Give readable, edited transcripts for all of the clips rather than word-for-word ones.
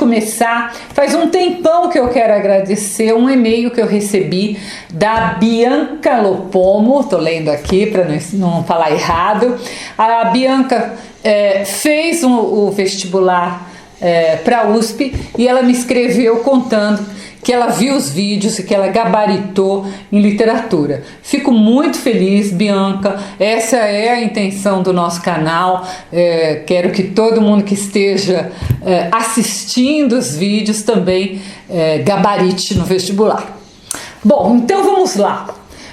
começar, faz um tempão que eu quero agradecer um e-mail que eu recebi da Bianca Lopomo, estou lendo aqui para não falar errado. A Bianca fez o vestibular para a USP e ela me escreveu contando que ela viu os vídeos e que ela gabaritou em literatura. Fico muito feliz, Bianca, essa é a intenção do nosso canal. Quero que todo mundo que esteja assistindo os vídeos também gabarite no vestibular. Bom, então vamos lá.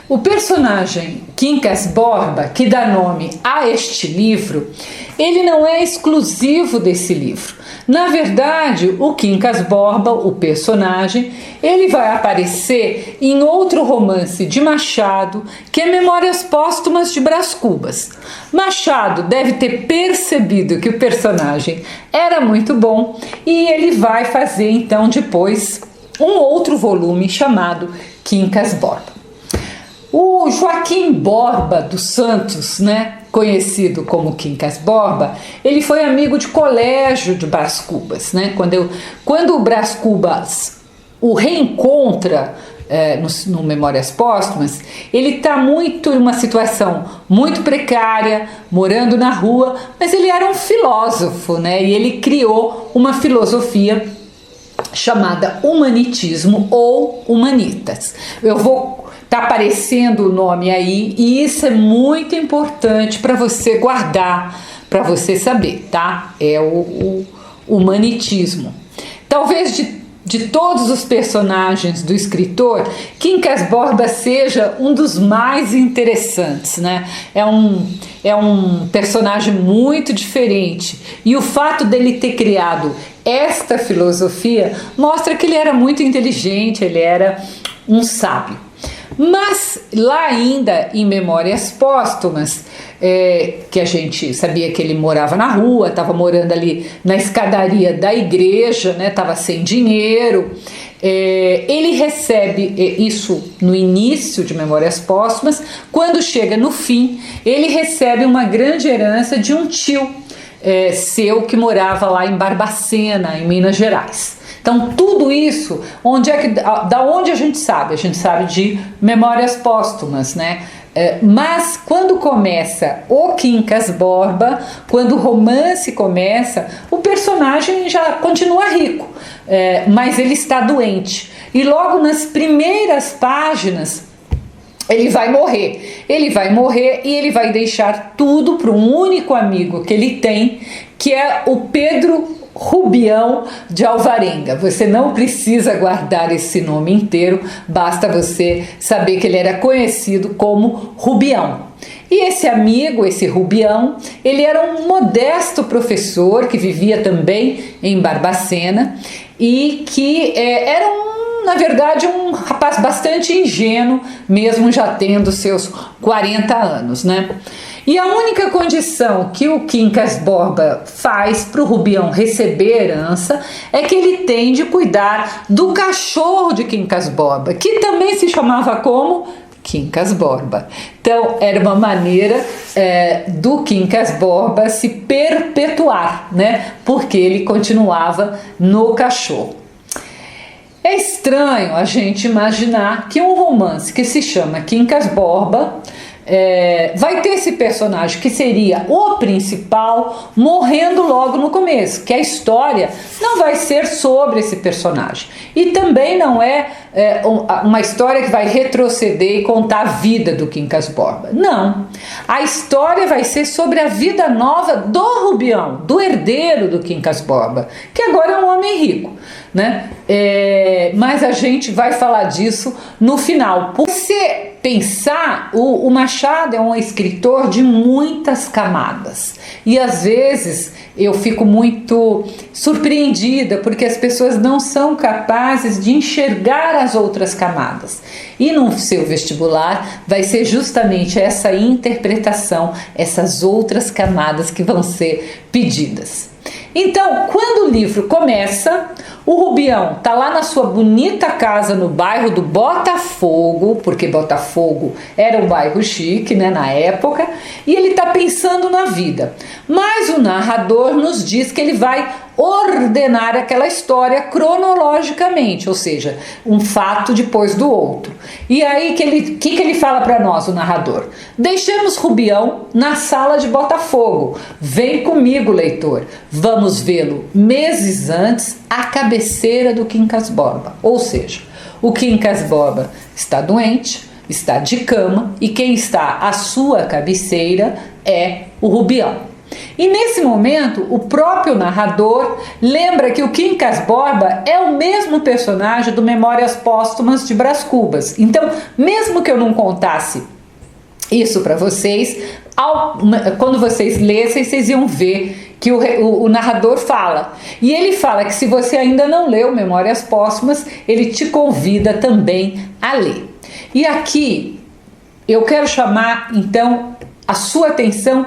O personagem Quincas Borba, que dá nome a este livro, ele não é exclusivo desse livro. Na verdade, o Quincas Borba, o personagem, ele vai aparecer em outro romance de Machado, que é Memórias Póstumas de Brás Cubas. Machado deve ter percebido que o personagem era muito bom e ele vai fazer então depois um outro volume chamado Quincas Borba. O Joaquim Borba dos Santos, conhecido como Quincas Borba, ele foi amigo de colégio de Brás Cubas. Quando o Brás Cubas o reencontra no Memórias Póstumas, ele está em uma situação muito precária, morando na rua, mas ele era um filósofo, e ele criou uma filosofia chamada humanitismo ou humanitas. Tá aparecendo o nome aí e isso é muito importante para você guardar, para você saber, tá? É o humanitismo. Talvez de todos os personagens do escritor, Quincas Borba seja um dos mais interessantes, É um personagem muito diferente e o fato dele ter criado esta filosofia mostra que ele era muito inteligente, ele era um sábio. Mas lá ainda em Memórias Póstumas, que a gente sabia que ele morava na rua, estava morando ali na escadaria da igreja, estava sem dinheiro. Ele recebe isso no início de Memórias Póstumas. Quando chega no fim, ele recebe uma grande herança de um tio seu que morava lá em Barbacena, em Minas Gerais. Então tudo isso, da onde a gente sabe? A gente sabe de Memórias Póstumas, mas quando começa o Quincas Borba, quando o romance começa, o personagem já continua rico, mas ele está doente. E logo nas primeiras páginas ele vai morrer e ele vai deixar tudo para um único amigo que ele tem, que é o Pedro Rubião de Alvarenga. Você não precisa guardar esse nome inteiro, basta você saber que ele era conhecido como Rubião. E esse amigo, esse Rubião, ele era um modesto professor que vivia também em Barbacena e que era na verdade, um rapaz bastante ingênuo, mesmo já tendo seus 40 anos, E a única condição que o Quincas Borba faz para o Rubião receber a herança é que ele tem de cuidar do cachorro de Quincas Borba, que também se chamava como Quincas Borba. Então, era uma maneira do Quincas Borba se perpetuar, porque ele continuava no cachorro. É estranho a gente imaginar que um romance que se chama Quincas Borba vai ter esse personagem que seria o principal morrendo logo no começo, que a história não vai ser sobre esse personagem e também não é uma história que vai retroceder e contar a vida do Quincas Borba. Não, a história vai ser sobre a vida nova do Rubião, do herdeiro do Quincas Borba, que agora é um homem rico, mas a gente vai falar disso no final. Por você pensar, o Machado é um escritor de muitas camadas e às vezes eu fico muito surpreendida porque as pessoas não são capazes de enxergar as outras camadas, e no seu vestibular vai ser justamente essa interpretação, essas outras camadas que vão ser pedidas. Então, quando o livro começa, o Rubião está lá na sua bonita casa no bairro do Botafogo, porque Botafogo era um bairro chique, na época, e ele está pensando na vida. Mas o narrador nos diz que ele vai ordenar aquela história cronologicamente, ou seja, um fato depois do outro. E aí que ele fala para nós, o narrador? Deixemos Rubião na sala de Botafogo. Vem comigo, leitor. Vamos vê-lo meses antes à cabeceira do Quincas Borba. Ou seja, o Quincas Borba está doente, está de cama, e quem está à sua cabeceira é o Rubião. E nesse momento, o próprio narrador lembra que o Quincas Borba é o mesmo personagem do Memórias Póstumas de Brás Cubas. Então, mesmo que eu não contasse isso para vocês, quando vocês lessem, vocês iam ver que o narrador fala. E ele fala que se você ainda não leu Memórias Póstumas, ele te convida também a ler. E aqui eu quero chamar então a sua atenção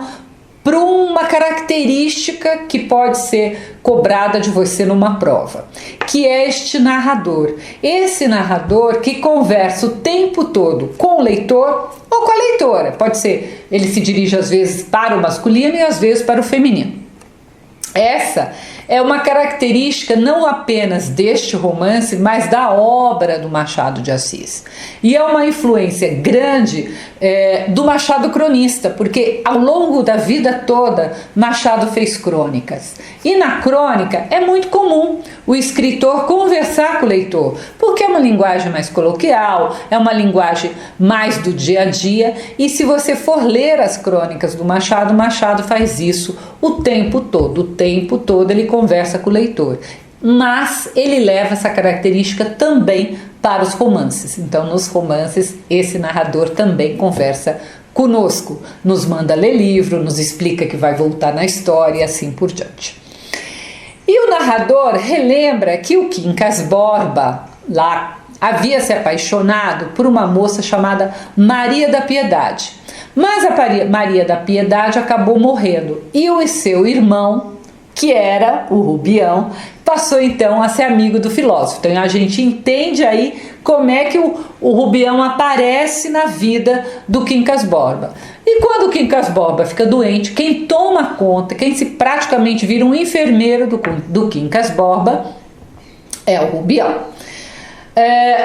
para uma característica que pode ser cobrada de você numa prova, que é este narrador. Esse narrador que conversa o tempo todo com o leitor ou com a leitora. Pode ser, ele se dirige às vezes para o masculino e às vezes para o feminino. Essa é uma característica não apenas deste romance, mas da obra do Machado de Assis. E é uma influência grande do Machado cronista, porque ao longo da vida toda Machado fez crônicas. E na crônica é muito comum o escritor conversar com o leitor, porque é uma linguagem mais coloquial, é uma linguagem mais do dia a dia, e se você for ler as crônicas do Machado, Machado faz isso o tempo todo ele conversa com o leitor. Mas ele leva essa característica também para os romances. Então, nos romances, esse narrador também conversa conosco, nos manda ler livro, nos explica que vai voltar na história e assim por diante. E o narrador relembra que o Quincas Borba, lá, havia se apaixonado por uma moça chamada Maria da Piedade. Mas a Maria da Piedade acabou morrendo e o seu irmão, que era o Rubião, passou então a ser amigo do filósofo. Então a gente entende aí como é que o Rubião aparece na vida do Quincas Borba. E quando o Quincas Borba fica doente, quem toma conta, quem se praticamente vira um enfermeiro do Quincas Borba é o Rubião.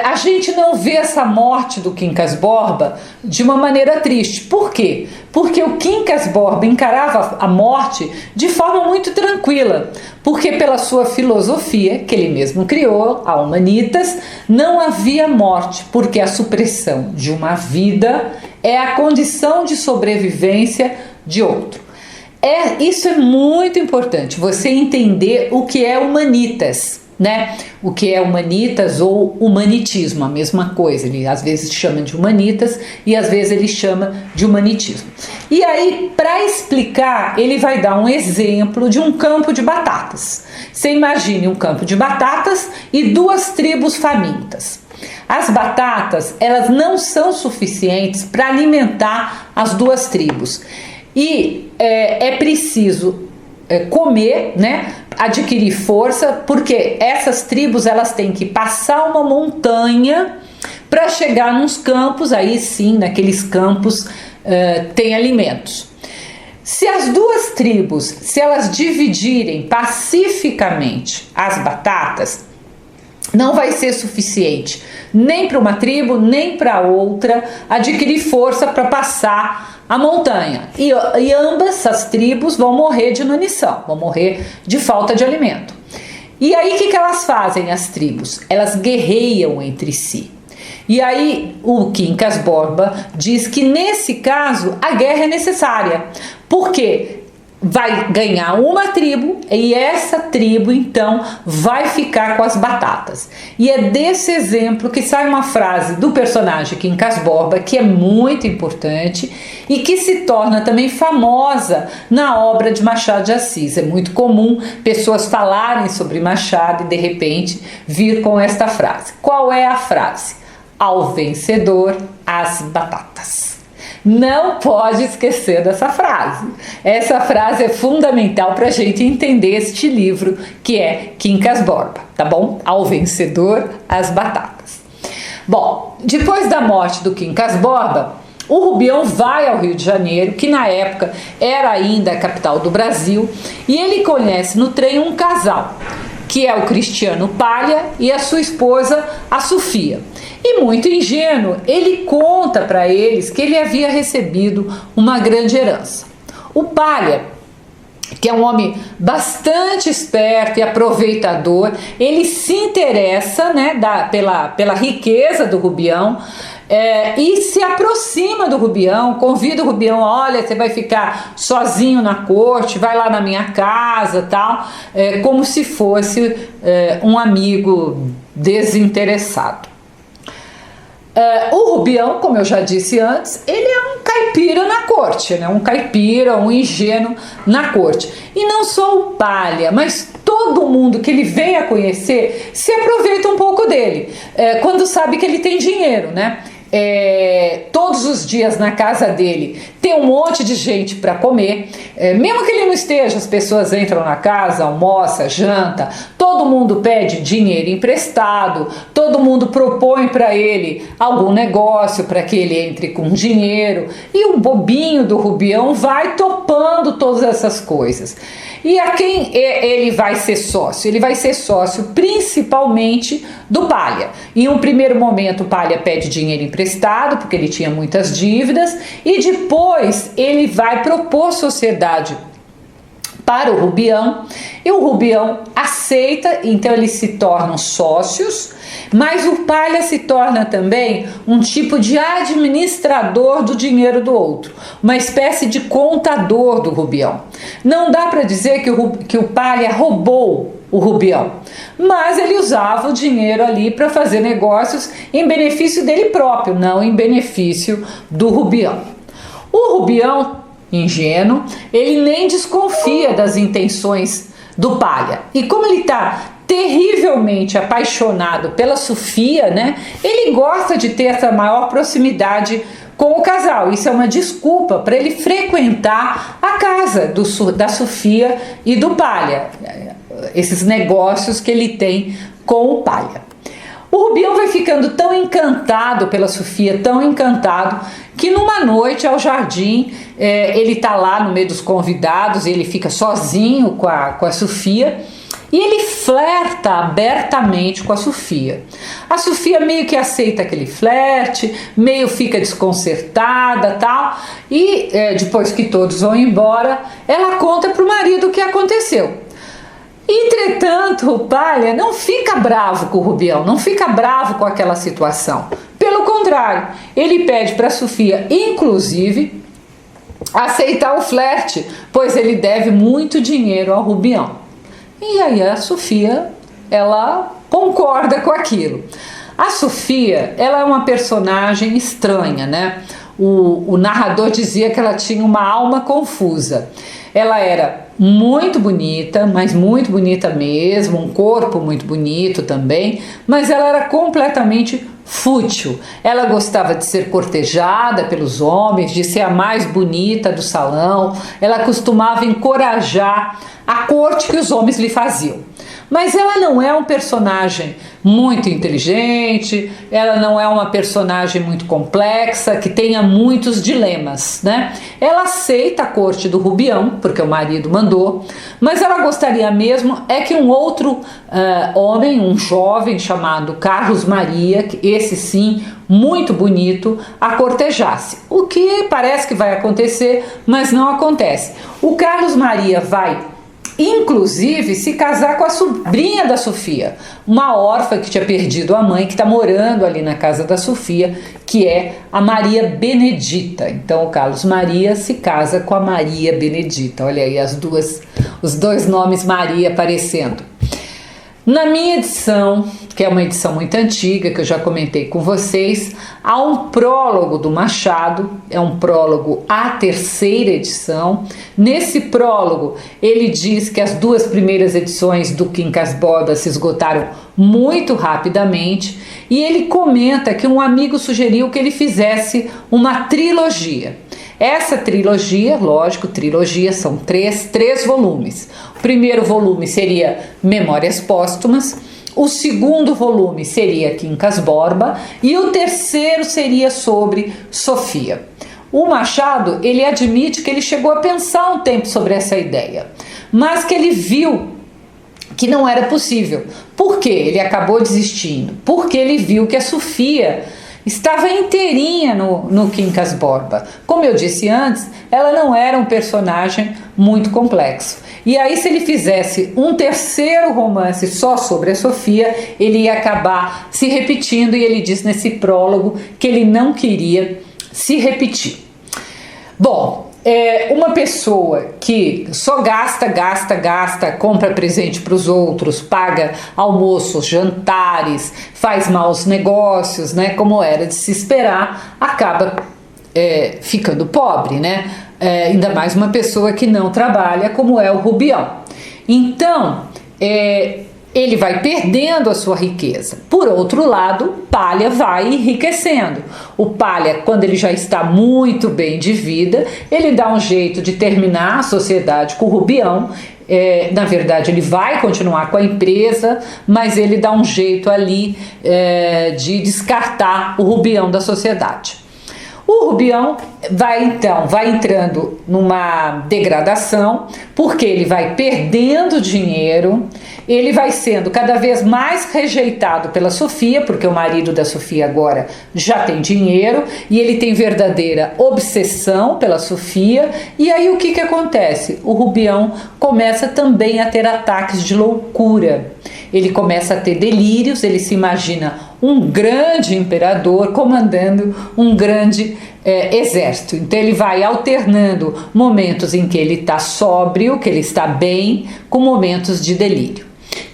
A gente não vê essa morte do Quincas Borba de uma maneira triste. Por quê? Porque o Quincas Borba encarava a morte de forma muito tranquila, porque pela sua filosofia, que ele mesmo criou, a Humanitas, não havia morte, porque a supressão de uma vida é a condição de sobrevivência de outro. Isso é muito importante, você entender o que é Humanitas, né? O que é Humanitas ou humanitismo, a mesma coisa. Ele às vezes chama de Humanitas e às vezes ele chama de humanitismo. E aí, para explicar, ele vai dar um exemplo de um campo de batatas. Você imagine um campo de batatas e duas tribos famintas. As batatas, elas não são suficientes para alimentar as duas tribos. E é preciso comer, né? Adquirir força, porque essas tribos elas têm que passar uma montanha para chegar nos campos, aí sim, naqueles campos tem alimentos. Se as duas tribos, se elas dividirem pacificamente as batatas, não vai ser suficiente nem para uma tribo, nem para outra adquirir força para passar a montanha. E ambas as tribos vão morrer de inanição, vão morrer de falta de alimento. E aí o que elas fazem, as tribos? Elas guerreiam entre si. E aí o Quincas Borba diz que nesse caso a guerra é necessária. Por quê? Vai ganhar uma tribo e essa tribo então vai ficar com as batatas. E é desse exemplo que sai uma frase do personagem Quincas Borba que é muito importante e que se torna também famosa na obra de Machado de Assis. É muito comum pessoas falarem sobre Machado e de repente vir com esta frase. Qual é a frase? Ao vencedor, as batatas. Não pode esquecer dessa frase. Essa frase é fundamental para a gente entender este livro que é Quincas Borba, tá bom? Ao vencedor, as batatas. Bom, depois da morte do Quincas Borba, O Rubião vai ao Rio de Janeiro, que na época era ainda a capital do Brasil, e ele conhece no trem um casal, que é o Cristiano Palha e a sua esposa, a Sofia. E muito ingênuo, ele conta para eles que ele havia recebido uma grande herança. O Palha, que é um homem bastante esperto e aproveitador, ele se interessa, né, pela riqueza do Rubião, e se aproxima do Rubião, convida o Rubião: olha, você vai ficar sozinho na corte, vai lá na minha casa, tal, como se fosse um amigo desinteressado. O Rubião, como eu já disse antes, ele é um caipira na corte, né? Um caipira, um ingênuo na corte. E não só o Palha, mas todo mundo que ele vem a conhecer se aproveita um pouco dele, quando sabe que ele tem dinheiro, né? Todos os dias na casa dele tem um monte de gente para comer, mesmo que ele não esteja, as pessoas entram na casa, almoça, janta, todo mundo pede dinheiro emprestado, todo mundo propõe para ele algum negócio para que ele entre com dinheiro, e o bobinho do Rubião vai topando todas essas coisas. E a quem ele vai ser sócio? Ele vai ser sócio principalmente do Palha. Em um primeiro momento o Palha pede dinheiro emprestado, porque ele tinha muitas dívidas, e depois ele vai propor sociedade para o Rubião, e o Rubião aceita, então eles se tornam sócios, mas o Palha se torna também um tipo de administrador do dinheiro do outro, uma espécie de contador do Rubião. Não dá para dizer que o Palha roubou o Rubião, mas ele usava o dinheiro ali para fazer negócios em benefício dele próprio, não em benefício do Rubião. O Rubião, ingênuo, ele nem desconfia das intenções do Palha, e como ele está terrivelmente apaixonado pela Sofia, né, ele gosta de ter essa maior proximidade com o casal. Isso é uma desculpa para ele frequentar a casa da Sofia e do Palha, esses negócios que ele tem com o Palha. O Rubião vai ficando tão encantado pela Sofia, tão encantado, que numa noite ao jardim, ele está lá no meio dos convidados, e ele fica sozinho com a Sofia, e ele flerta abertamente com a Sofia. A Sofia meio que aceita aquele flerte, meio fica desconcertada, tal, e depois que todos vão embora, ela conta para o marido o que aconteceu. Entretanto, o Palha não fica bravo com o Rubião, não fica bravo com aquela situação. Pelo contrário, ele pede para a Sofia, inclusive, aceitar o flerte, pois ele deve muito dinheiro ao Rubião. E aí a Sofia, ela concorda com aquilo. A Sofia, ela é uma personagem estranha, né? O narrador dizia que ela tinha uma alma confusa. Ela era muito bonita, mas muito bonita mesmo, um corpo muito bonito também, mas ela era completamente fútil. Ela gostava de ser cortejada pelos homens, de ser a mais bonita do salão, ela costumava encorajar a corte que os homens lhe faziam. Mas ela não é um personagem muito inteligente, ela não é uma personagem muito complexa, que tenha muitos dilemas, né? Ela aceita a corte do Rubião, porque o marido mandou, mas ela gostaria mesmo é que um outro homem, um jovem chamado Carlos Maria, que esse sim, muito bonito, a cortejasse. O que parece que vai acontecer, mas não acontece. O Carlos Maria vai inclusive se casar com a sobrinha da Sofia, uma órfã que tinha perdido a mãe, que está morando ali na casa da Sofia, que é a Maria Benedita. Então o Carlos Maria se casa com a Maria Benedita. Olha aí os dois nomes Maria aparecendo. Na minha edição, que é uma edição muito antiga, que eu já comentei com vocês, há um prólogo do Machado, é um prólogo à terceira edição. Nesse prólogo, ele diz que as duas primeiras edições do Quincas Borba se esgotaram muito rapidamente, e ele comenta que um amigo sugeriu que ele fizesse uma trilogia. Essa trilogia, lógico, trilogia são três volumes. O primeiro volume seria Memórias Póstumas, O segundo volume seria Quincas Borba e o terceiro seria sobre Sofia. O Machado, ele admite que ele chegou a pensar um tempo sobre essa ideia, mas que ele viu que não era possível. Por quê? Ele acabou desistindo. Porque ele viu que a Sofia estava inteirinha no Quincas Borba. Como eu disse antes, ela não era um personagem muito complexo. E aí, se ele fizesse um terceiro romance só sobre a Sofia, ele ia acabar se repetindo, e ele diz nesse prólogo que ele não queria se repetir. Bom, uma pessoa que só gasta, compra presente para os outros, paga almoços, jantares, faz maus negócios, né, como era de se esperar, acaba ficando pobre, né? Ainda mais uma pessoa que não trabalha, como é o Rubião. Então, ele vai perdendo a sua riqueza. Por outro lado, Palha vai enriquecendo. O Palha, quando ele já está muito bem de vida, ele dá um jeito de terminar a sociedade com o Rubião. Na verdade, ele vai continuar com a empresa, mas ele dá um jeito ali de descartar o Rubião da sociedade. O Rubião vai entrando numa degradação, porque ele vai perdendo dinheiro, ele vai sendo cada vez mais rejeitado pela Sofia, porque o marido da Sofia agora já tem dinheiro, e ele tem verdadeira obsessão pela Sofia. E aí o que acontece? O Rubião começa também a ter ataques de loucura. Ele começa a ter delírios, ele se imagina um grande imperador comandando um grande exército. Então ele vai alternando momentos em que ele está sóbrio, que ele está bem, com momentos de delírio.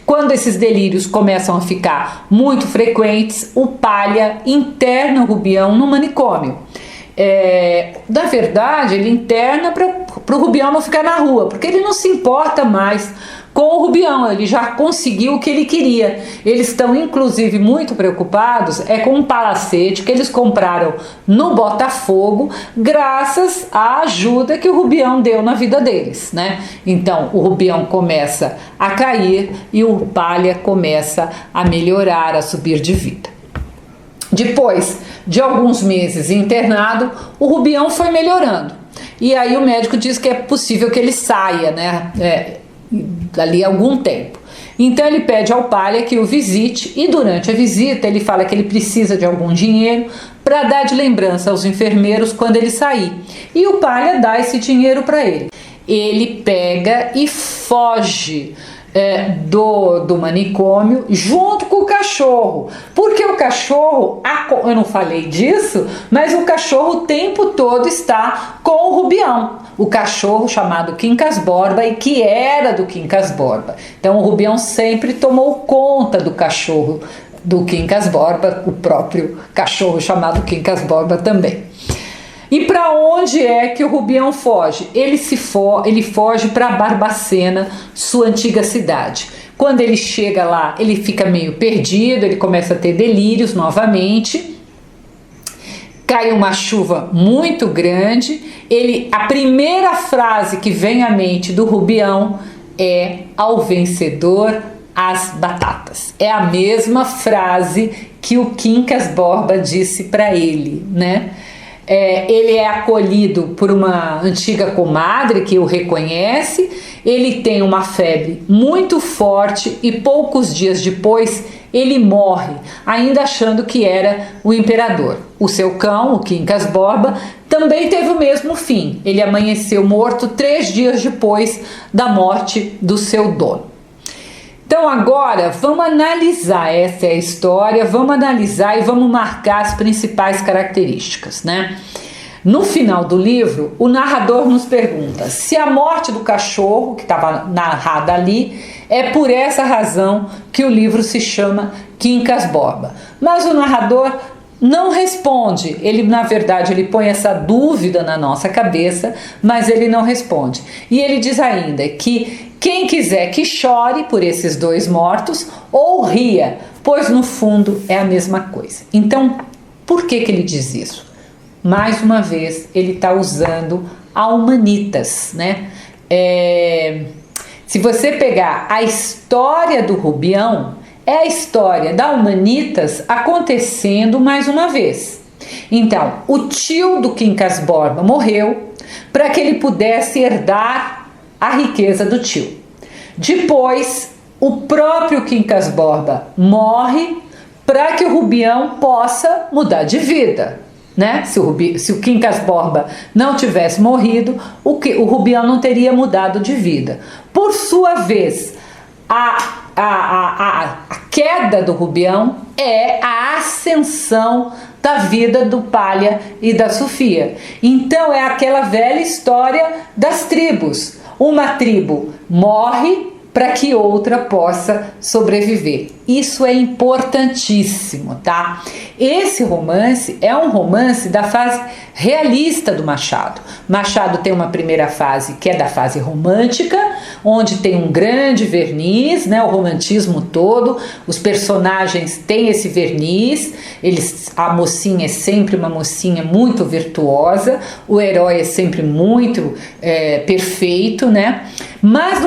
Quando esses delírios começam a ficar muito frequentes, o Palha interna o Rubião no manicômio. Na verdade, ele interna para o Rubião não ficar na rua, porque ele não se importa mais com o Rubião, ele já conseguiu o que ele queria. Eles estão inclusive muito preocupados com um palacete que eles compraram no Botafogo, graças à ajuda que o Rubião deu na vida deles, né? Então o Rubião começa a cair e o Palha começa a melhorar, a subir de vida. Depois de alguns meses internado, o Rubião foi melhorando. E aí o médico diz que é possível que ele saia, né? Dali a algum tempo. Então ele pede ao Palha que o visite, e durante a visita ele fala que ele precisa de algum dinheiro para dar de lembrança aos enfermeiros quando ele sair. E o Palha dá esse dinheiro para ele. Ele pega e foge do manicômio junto com o cachorro, porque o cachorro, eu não falei disso, mas o cachorro o tempo todo está com o Rubião, o cachorro chamado Quincas Borba, e que era do Quincas Borba. Então o Rubião sempre tomou conta do cachorro do Quincas Borba, o próprio cachorro chamado Quincas Borba também. E para onde é que o Rubião foge? Ele foge para Barbacena, sua antiga cidade. Quando ele chega lá, ele fica meio perdido, ele começa a ter delírios novamente. Cai uma chuva muito grande. A primeira frase que vem à mente do Rubião é: ao vencedor as batatas. É a mesma frase que o Quincas Borba disse para ele, né? Ele é acolhido por uma antiga comadre que o reconhece. Ele tem uma febre muito forte e poucos dias depois ele morre, ainda achando que era o imperador. O seu cão, o Quincas Borba, também teve o mesmo fim. Ele amanheceu morto 3 dias depois da morte do seu dono. Então agora vamos analisar, essa é a história, vamos analisar e vamos marcar as principais características, né? No final do livro, o narrador nos pergunta se a morte do cachorro, que estava narrada ali, é por essa razão que o livro se chama Quincas Borba. Mas o narrador não responde, na verdade ele põe essa dúvida na nossa cabeça, mas ele não responde. E ele diz ainda que quem quiser que chore por esses 2 mortos ou ria, pois no fundo é a mesma coisa. Então, por que ele diz isso? Mais uma vez, ele está usando a humanitas, né? Se você pegar a história do Rubião, é a história da Humanitas acontecendo mais uma vez. Então, o tio do Quincas Borba morreu para que ele pudesse herdar a riqueza do tio. Depois, o próprio Quincas Borba morre para que o Rubião possa mudar de vida, né? Se o Quincas Borba não tivesse morrido, o Rubião não teria mudado de vida. Por sua vez, a queda do Rubião é a ascensão da vida do Palha e da Sofia. Então é aquela velha história das tribos. Uma tribo morre para que outra possa sobreviver. Isso é importantíssimo, tá? Esse romance é um romance da fase realista do Machado. Machado tem uma primeira fase que é da fase romântica, onde tem um grande verniz, né? O romantismo todo, os personagens têm esse verniz, a mocinha é sempre uma mocinha muito virtuosa, o herói é sempre muito perfeito, né? Mas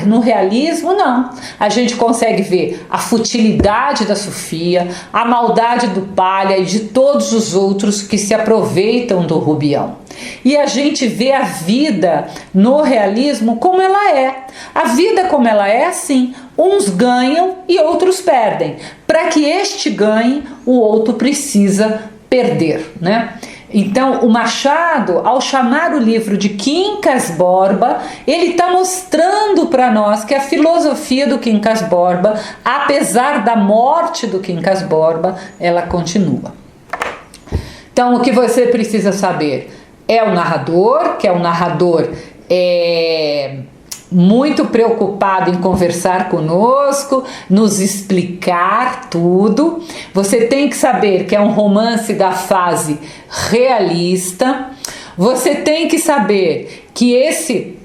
no realismo, não. A gente consegue ver a futilidade da Sofia, a maldade do Palha e de todos os outros que se aproveitam do Rubião. E a gente vê a vida no realismo como ela é. A vida como ela é assim, uns ganham e outros perdem. Para que este ganhe, o outro precisa perder, né? Então, o Machado, ao chamar o livro de Quincas Borba, ele está mostrando para nós que a filosofia do Quincas Borba, apesar da morte do Quincas Borba, ela continua. Então, o que você precisa saber é o narrador, que é um narrador muito preocupado em conversar conosco, nos explicar tudo. Você tem que saber que é um romance da fase realista. Você tem que saber que esse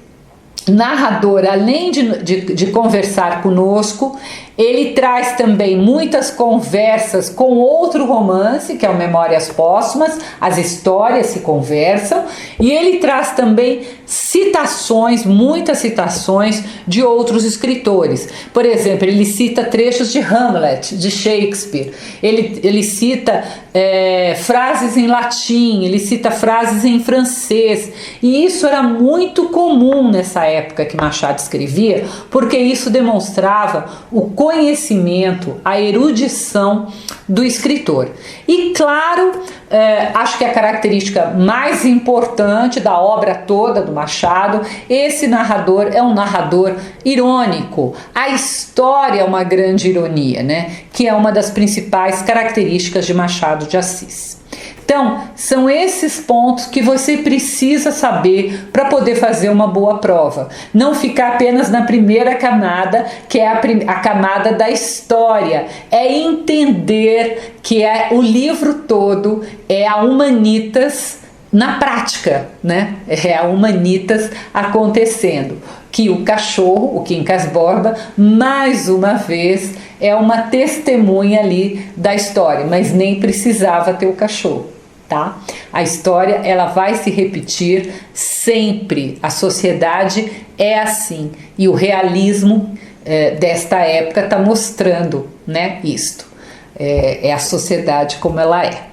narrador, além de conversar conosco, ele traz também muitas conversas com outro romance, que é o Memórias Póstumas, as histórias se conversam, e ele traz também citações, muitas citações de outros escritores. Por exemplo, ele cita trechos de Hamlet, de Shakespeare, ele cita frases em latim, ele cita frases em francês, e isso era muito comum nessa época que Machado escrevia, porque isso demonstrava o conhecimento, a erudição do escritor. E claro, acho que a característica mais importante da obra toda do Machado, esse narrador é um narrador irônico. A história é uma grande ironia, né? Que é uma das principais características de Machado de Assis. Então, são esses pontos que você precisa saber para poder fazer uma boa prova. Não ficar apenas na primeira camada, que é a camada da história. É entender que o livro todo é a Humanitas na prática, né? É a Humanitas acontecendo. Que o cachorro, o Quincas Borba, mais uma vez é uma testemunha ali da história, mas nem precisava ter o cachorro. Tá? A história ela vai se repetir sempre, a sociedade é assim e o realismo desta época está mostrando, né, isto, é a sociedade como ela é.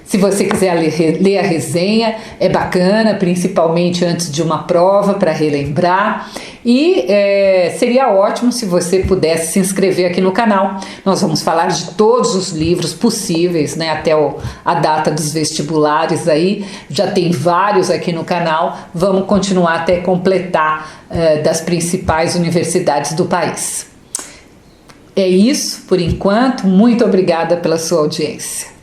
Se você quiser ler a resenha, é bacana, principalmente antes de uma prova para relembrar. E seria ótimo se você pudesse se inscrever aqui no canal. Nós vamos falar de todos os livros possíveis, né, até a data dos vestibulares aí. Já tem vários aqui no canal. Vamos continuar até completar das principais universidades do país. É isso por enquanto. Muito obrigada pela sua audiência.